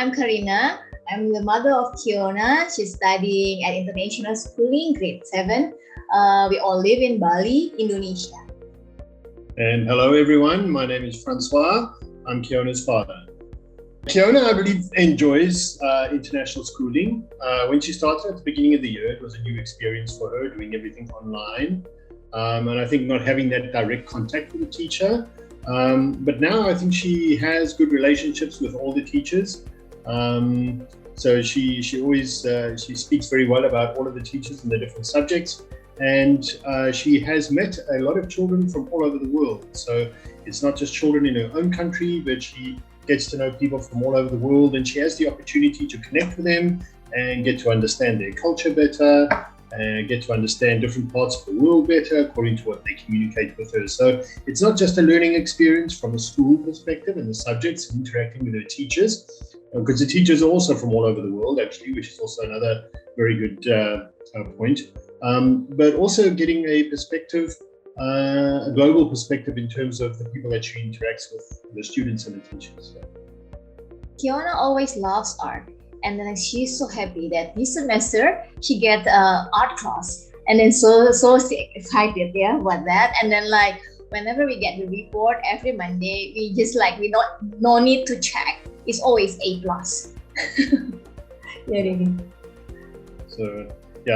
I'm Karina. I'm the mother of Kiona. She's studying at international schooling, grade 7. We all live in Bali, Indonesia. And hello everyone, my name is Francois. I'm Kiona's father. Kiona, I believe, enjoys international schooling. When she started at the beginning of the year, it was a new experience for her, doing everything online. And I think not having that direct contact with the teacher. But now I think she has good relationships with all the teachers. So she always she speaks very well about all of the teachers and the different subjects. And she has met a lot of children from all over the world. So it's not just children in her own country, but she gets to know people from all over the world, and she has the opportunity to connect with them and get to understand their culture better, and get to understand different parts of the world better according to what they communicate with her. So it's not just a learning experience from a school perspective and the subjects interacting with her teachers, because the teachers are also from all over the world actually, which is also another very good point. But also getting a perspective, a global perspective in terms of the people that she interacts with, the students and the teachers. Kiona always loves art, and then she's so happy that this semester she get art class, and then so excited about that. And then whenever we get the report every Monday, we no need to check. It's always A+. Really.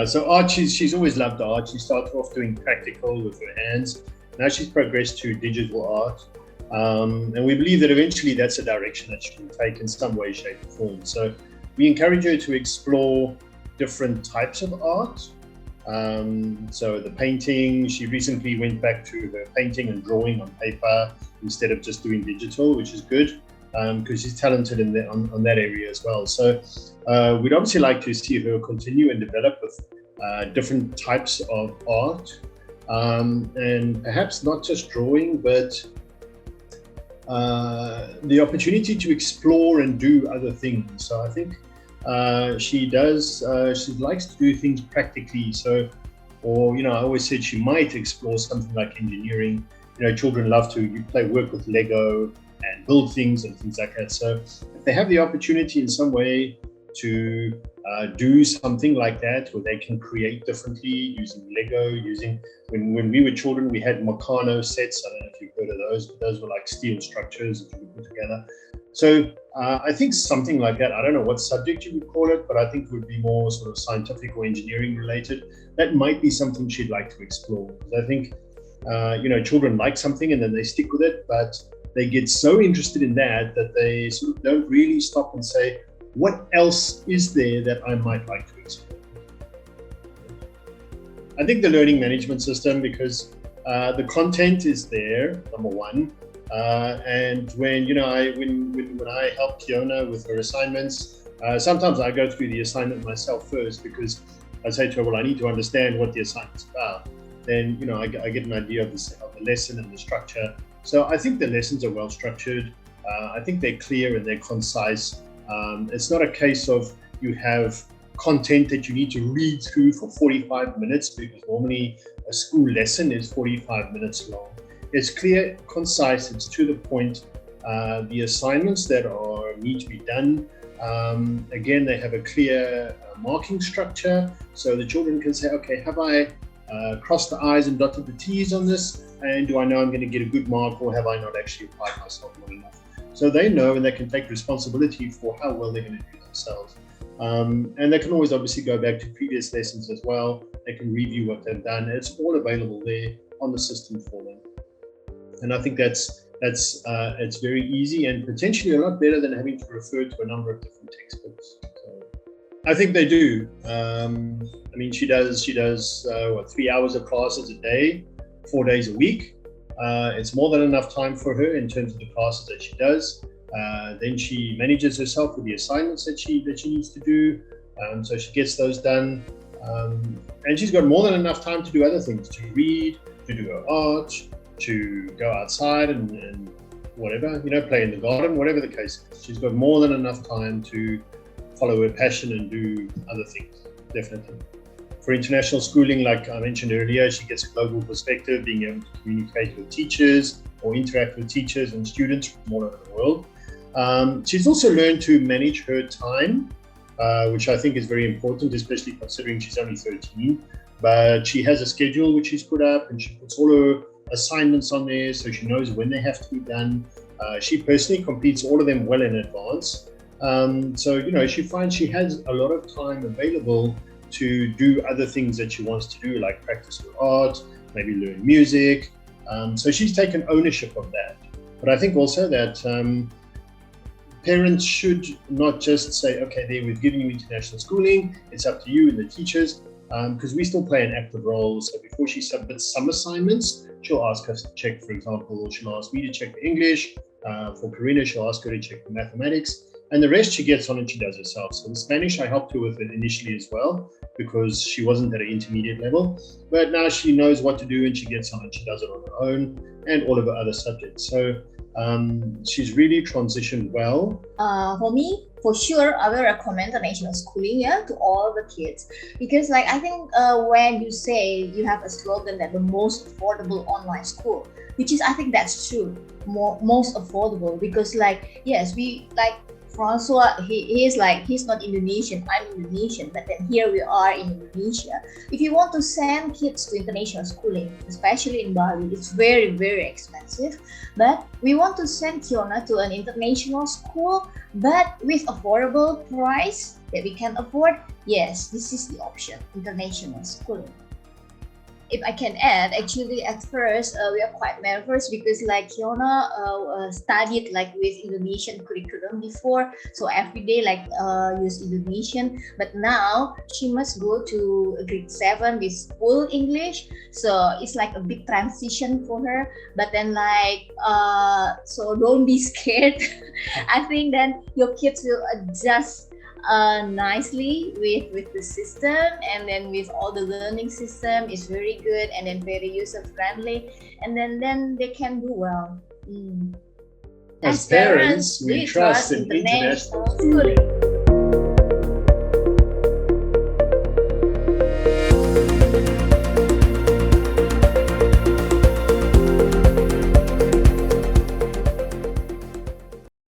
So art, she's always loved art. She started off doing practical with her hands. Now she's progressed to digital art. And we believe that eventually that's a direction that she will take in some way, shape, or form. So we encourage her to explore different types of art. So the painting, she recently went back to her painting and drawing on paper instead of just doing digital, which is good. Because she's talented on that area as well. So we'd obviously like to see her continue and develop with different types of art, and perhaps not just drawing, but the opportunity to explore and do other things. So I think she likes to do things practically. So, I always said she might explore something like engineering. Children love to work with Lego and build things and things like that. So if they have the opportunity in some way to do something like that, where they can create differently using Lego, when we were children, we had Meccano sets. I don't know if you've heard of those, but those were like steel structures that you would put together. So I think something like that, I don't know what subject you would call it, but I think it would be more sort of scientific or engineering related. That might be something she'd like to explore. I think, children like something and then they stick with it, but they get so interested in that they sort of don't really stop and say, what else is there that I might like to explore? I think the learning management system, because the content is there, number one. And when I help Kiona with her assignments, sometimes I go through the assignment myself first, because I say to her, well, I need to understand what the assignment's about. Then, I get an idea of the lesson and the structure. So I think the lessons are well structured. I think they're clear and they're concise. It's not a case of you have content that you need to read through for 45 minutes, because normally a school lesson is 45 minutes long. It's clear, concise, it's to the point. The assignments that need to be done, again, they have a clear marking structure, so the children can say, okay, have I crossed the I's and dotted the T's on this? And do I know I'm going to get a good mark, or have I not actually applied myself well enough? So they know, and they can take responsibility for how well they're going to do themselves. And they can always obviously go back to previous lessons as well. They can review what they've done. It's all available there on the system for them. And I think that's it's very easy and potentially a lot better than having to refer to a number of different textbooks. So I think they do. She does 3 hours of classes a day, 4 days a week. It's more than enough time for her in terms of the classes that she does. Then she manages herself with the assignments that she needs to do. So she gets those done. And she's got more than enough time to do other things, to read, to do her art, to go outside and whatever, play in the garden, whatever the case is. She's got more than enough time to follow her passion and do other things, definitely. For international schooling, like I mentioned earlier, she gets a global perspective, being able to communicate with teachers or interact with teachers and students from all over the world. She's also learned to manage her time, which I think is very important, especially considering she's only 13. But she has a schedule which she's put up, and she puts all her assignments on there, so she knows when they have to be done. She personally completes all of them well in advance. So she finds she has a lot of time available to do other things that she wants to do, like practice her art, maybe learn music. So she's taken ownership of that. But I think also that parents should not just say, okay, there, we've given you international schooling, it's up to you and the teachers, because we still play an active role. So before she submits some assignments, she'll ask us to check, for example, she'll ask me to check the English. For Karina, she'll ask her to check the mathematics. And the rest she gets on and she does herself. So the Spanish, I helped her with it initially as well, because she wasn't at an intermediate level. But now she knows what to do and she gets on and she does it on her own, and all of her other subjects. So she's really transitioned well. For me, for sure, I will recommend the national schooling, to all the kids, because I think when you say you have a slogan that the most affordable online school, which is, I think that's true, most affordable, because yes, we Francois, he's not Indonesian, I'm Indonesian, but then here we are in Indonesia. If you want to send kids to international schooling, especially in Bali, it's very, very expensive. But we want to send Kiona to an international school, but with affordable price that we can afford. Yes, this is the option, international schooling. If I can add, actually at first we are quite nervous because Kiona studied with Indonesian curriculum before, so every day use Indonesian. But now she must go to grade 7 with full English, so it's a big transition for her. But then so don't be scared. I think then your kids will adjust nicely with the system, and then with all the learning system is very good and then very user friendly, and then they can do well. As parents, we trust in international schooling.